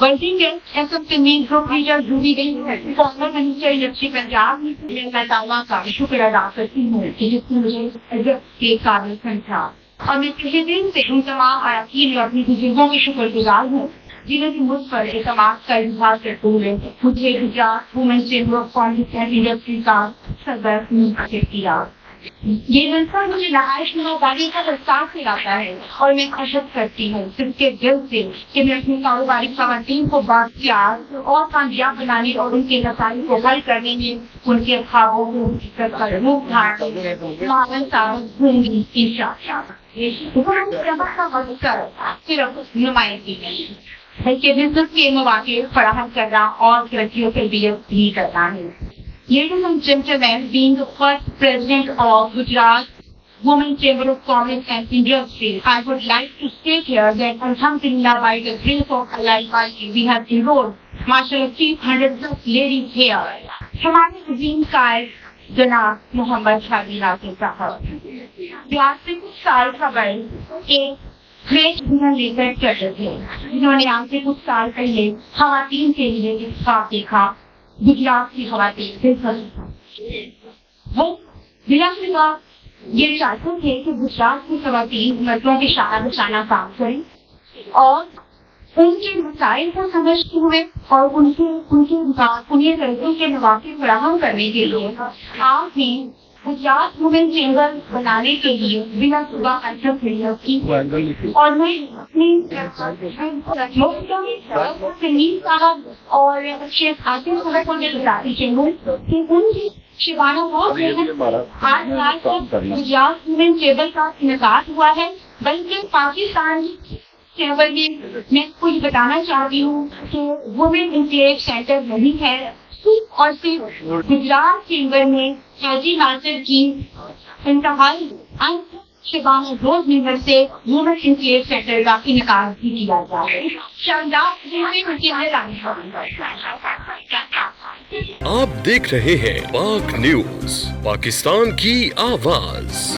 Working desk SME group leader जुड़ी गई है फॉर्मर मिनिस्टर लक्ष्मी पंजाब मैं दावा का शुक्र अदा करती हूँ कि जिसने मुझे इज्जत के काबिल समझा और मैं पिछले दिन से उन तमाम अरकान और अपनी बुजुर्गों की शुक्रगुजार हूँ जिन्होंने मुझ पर एतमाद का इजहार करते हुए मुझे Gujarat women chamber of commerce and industry का सदर नियुक्त किया। ये मंशा मुझे नहायश ईमानदारी का एहसास दिलाता है और मैं खुशक करती हूँ सिर्फ के दिल से कि मैं अपनी कारोबारी खवातीन को बाख्तियार और कामयाब बनाने और उनके मसाइल को हल करने में उनके ख्वाबों को हकीकत का रूप धारण मावन साबित होंगी इंशाअल्लाह। का मकसद सिर्फ नुमाइंदगी बल्कि बिजनेस के मौके फराहम करना और तरक्कियों के लिए भी करना है। Ladies and gentlemen, being the first president of Gujarat Women Chamber of Commerce and Industry, I would like to state here that Alhamdulillah, by the grace of Allah Almighty, we have enrolled, mashallah, 300 plus ladies here. हमारे अजीम कायद जनाब मोहम्मद शादी नासिर साहब बिहार से कुछ साल कबल एक great vision लेकर चल रहे थे जिन्होंने आज से कुछ साल पहले खवातीन के लिए एक ख्वाब देखा गुजरात की खवातीन से वो बिला ये चाहते थे कि गुजरात की खवातीन मर्दों के शाना बचाना काम करें और उनके मसाइल को समझते हुए और उन्हें तरक्की के मौके फराहम करने के लिए आप भी गुजरात वुमेन चेंबर बनाने के लिए बिना सुबह अंतर की और मैं अपनी साहब और शेख आसिफ साहब को बताती चाहूँ कि उनकी शिवाना आज गुजरात वुमेन चेंबर का इनेकाद हुआ है बल्कि पाकिस्तान चैम्बर में मैं कुछ बताना चाहती हूँ कि वुमेन इंक्लेव सेंटर नहीं है और सिर्फ गुजरात चैम्बर में हाजी नासिर की इंतहाई शिबाना रोज नगर से वुमेन इंक्लेव सेंटर का इनेकाद भी किया जा रहा है। आप देख रहे हैं पाक न्यूज, पाकिस्तान की आवाज।